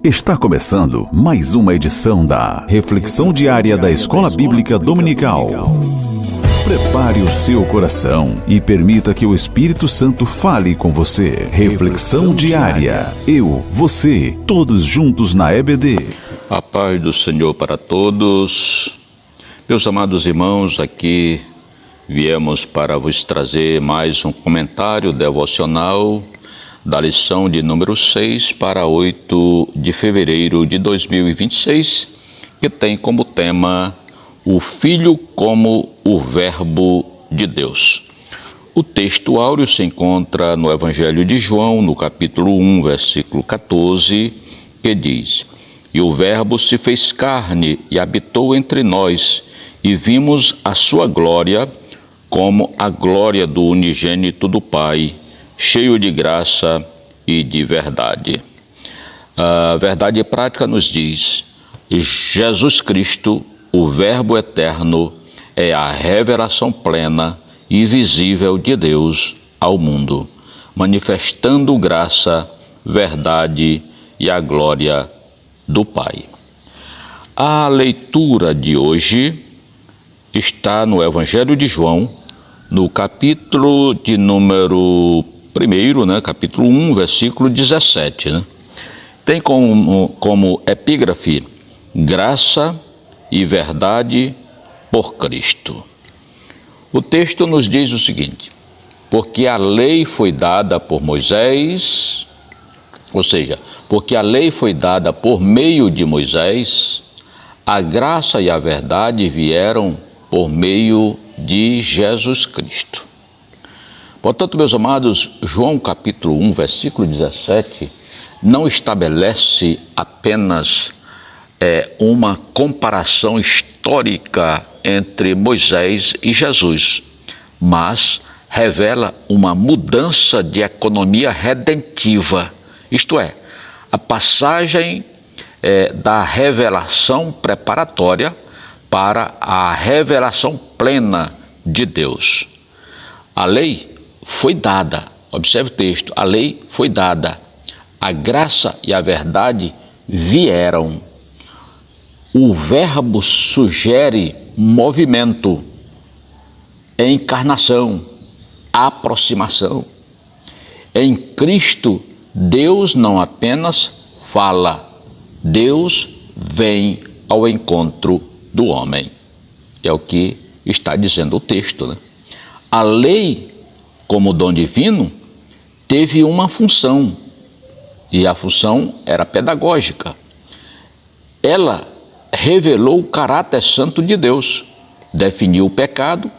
Está começando mais uma edição da Reflexão Diária da Escola Bíblica Dominical. Prepare o seu coração e permita que o Espírito Santo fale com você. Reflexão Diária. Eu, você, todos juntos na EBD. A paz do Senhor para todos. Meus amados irmãos, aqui viemos para vos trazer mais um comentário devocional da lição de número 6 para 8 de fevereiro de 2026, que tem como tema o Filho como o Verbo de Deus. O texto áureo se encontra no Evangelho de João, no capítulo 1, versículo 14, que diz: "E o Verbo se fez carne e habitou entre nós, e vimos a sua glória, como a glória do unigênito do Pai, cheio de graça e de verdade." A verdade prática nos diz: Jesus Cristo, o Verbo eterno, é a revelação plena e visível de Deus ao mundo, manifestando graça, verdade e a glória do Pai. A leitura de hoje está no Evangelho de João, no capítulo de número 1, capítulo 1, versículo 17. Tem como epígrafe: graça e verdade por Cristo. O texto nos diz o seguinte: porque a lei foi dada por Moisés, ou seja, porque a lei foi dada por meio de Moisés, a graça e a verdade vieram por meio de Jesus Cristo. Portanto, meus amados, João capítulo 1, versículo 17, não estabelece apenas uma comparação histórica entre Moisés e Jesus, mas revela uma mudança de economia redentiva, isto é, a passagem da revelação preparatória para a revelação plena de Deus. A lei foi dada, observe o texto, a lei foi dada, a graça e a verdade vieram. O verbo sugere movimento, encarnação, aproximação. Em Cristo, Deus não apenas fala, Deus vem ao encontro do homem. É o que está dizendo o texto, A lei, como dom divino, teve uma função, e a função era pedagógica. Ela revelou o caráter santo de Deus, definiu o pecado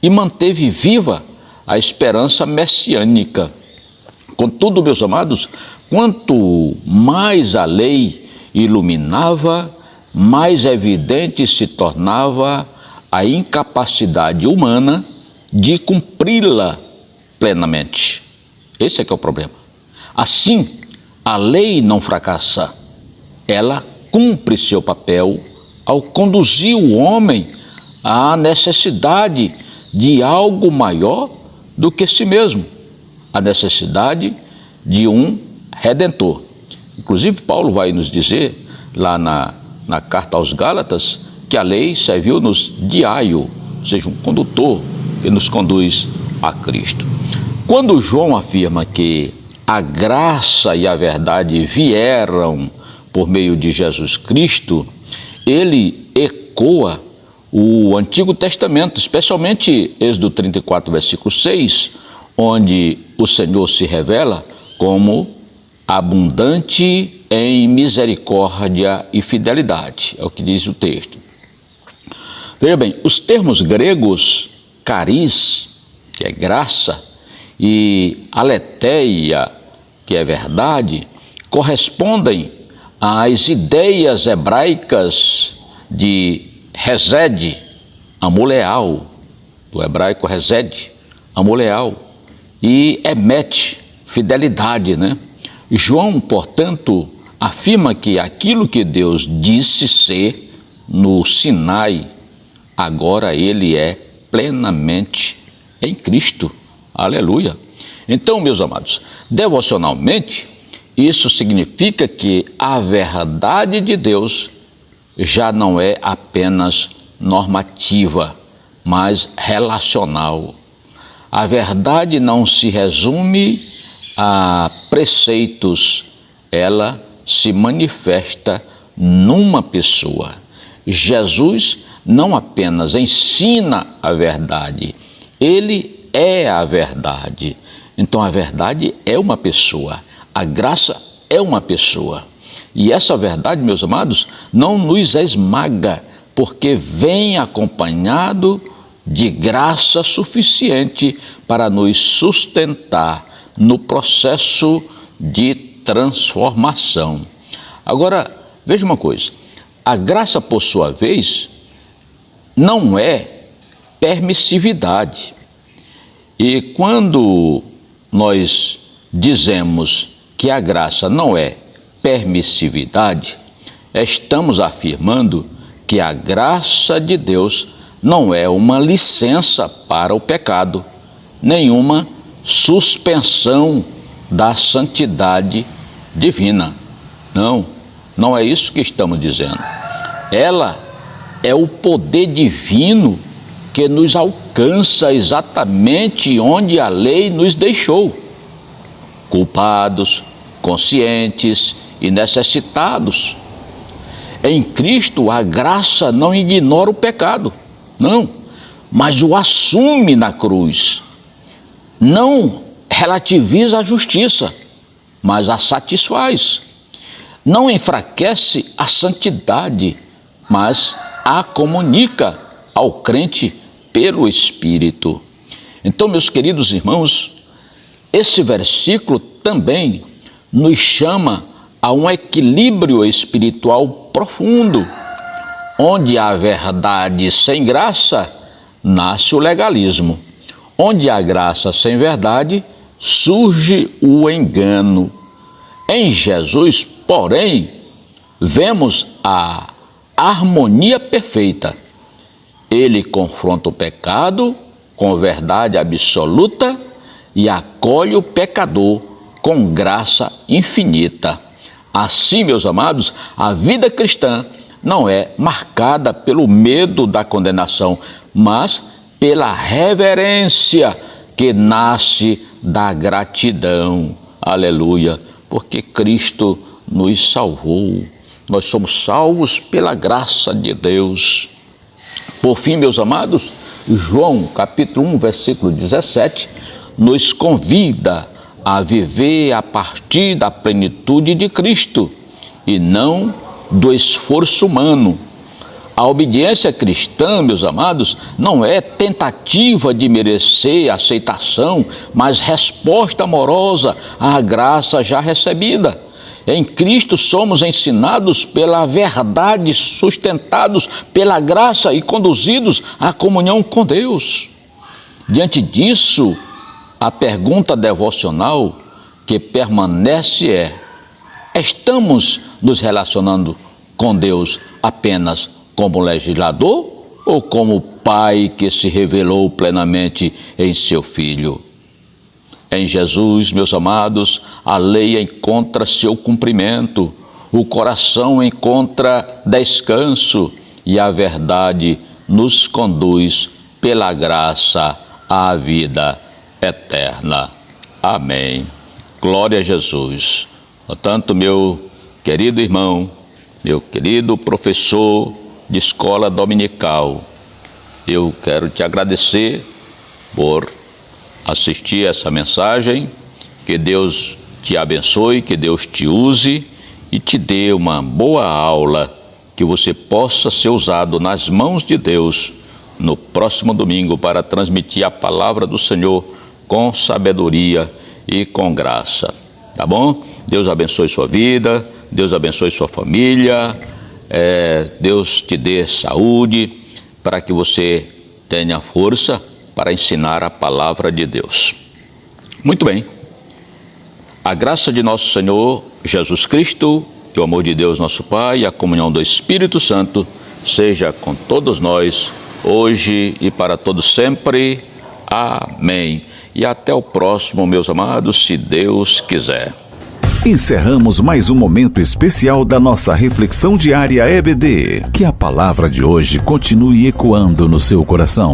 e manteve viva a esperança messiânica. Contudo, meus amados, quanto mais a lei iluminava, mais evidente se tornava a incapacidade humana de cumpri-la plenamente. Esse é que é o problema. Assim, a lei não fracassa, ela cumpre seu papel ao conduzir o homem à necessidade de algo maior do que si mesmo, a necessidade de um Redentor. Inclusive, Paulo vai nos dizer, lá na carta aos Gálatas, que a lei serviu-nos de aio, ou seja, um condutor que nos conduz a Cristo. Quando João afirma que a graça e a verdade vieram por meio de Jesus Cristo, ele ecoa o Antigo Testamento, especialmente Êxodo 34, versículo 6, onde o Senhor se revela como abundante em misericórdia e fidelidade, é o que diz o texto. Veja bem, os termos gregos caris, que é graça, e aletheia, que é verdade, correspondem às ideias hebraicas de resed, amor leal, do hebraico resed, amor leal, e emet, fidelidade, João, portanto, afirma que aquilo que Deus disse ser no Sinai, agora ele é plenamente em Cristo. Aleluia! Então, meus amados, devocionalmente, Isso significa que a verdade de Deus já não é apenas normativa, mas relacional. A verdade não se resume a preceitos, ela se manifesta numa pessoa. Jesus não apenas ensina a verdade, ele é a verdade. Então a verdade é uma pessoa, a graça é uma pessoa. E essa verdade, meus amados, não nos esmaga, porque vem acompanhado de graça suficiente para nos sustentar no processo de transformação. Agora, veja uma coisa, a graça, por sua vez, não é permissividade. E quando nós dizemos que a graça não é permissividade, estamos afirmando que a graça de Deus não é uma licença para o pecado, nenhuma suspensão da santidade divina. Não é isso que estamos dizendo. Ela é o poder divino que nos alcança exatamente onde a lei nos deixou, culpados, conscientes e necessitados. Em Cristo, a graça não ignora o pecado, não, mas o assume na cruz. Não relativiza a justiça, mas a satisfaz. Não enfraquece a santidade, mas a comunica ao crente pelo Espírito. Então, meus queridos irmãos, esse versículo também nos chama a um equilíbrio espiritual profundo. Onde há verdade sem graça, nasce o legalismo. Onde há graça sem verdade, surge o engano. Em Jesus, porém, vemos a harmonia perfeita. Ele confronta o pecado com verdade absoluta e acolhe o pecador com graça infinita. Assim, meus amados, a vida cristã não é marcada pelo medo da condenação, mas pela reverência que nasce da gratidão. Aleluia! Porque Cristo nos salvou. Nós somos salvos pela graça de Deus. Por fim, meus amados, João capítulo 1, versículo 17, nos convida a viver a partir da plenitude de Cristo e não do esforço humano. A obediência cristã, meus amados, não é tentativa de merecer aceitação, mas resposta amorosa à graça já recebida. Em Cristo somos ensinados pela verdade, sustentados pela graça e conduzidos à comunhão com Deus. Diante disso, a pergunta devocional que permanece é: estamos nos relacionando com Deus apenas como legislador ou como Pai que se revelou plenamente em seu Filho? Em Jesus, meus amados, a lei encontra seu cumprimento, o coração encontra descanso e a verdade nos conduz pela graça à vida eterna. Amém. Glória a Jesus. Portanto, meu querido irmão, meu querido professor de escola dominical, eu quero te agradecer por assistir essa mensagem. Que Deus te abençoe, que Deus te use e te dê uma boa aula, que você possa ser usado nas mãos de Deus no próximo domingo para transmitir a palavra do Senhor com sabedoria e com graça. Tá bom? Deus abençoe sua vida, Deus abençoe sua família, Deus te dê saúde para que você tenha força para ensinar a palavra de Deus. Muito bem. A graça de nosso Senhor Jesus Cristo, que o amor de Deus nosso Pai e a comunhão do Espírito Santo seja com todos nós, hoje e para todos sempre. Amém. E até o próximo, meus amados, se Deus quiser. Encerramos mais um momento especial da nossa reflexão diária EBD. Que a palavra de hoje continue ecoando no seu coração.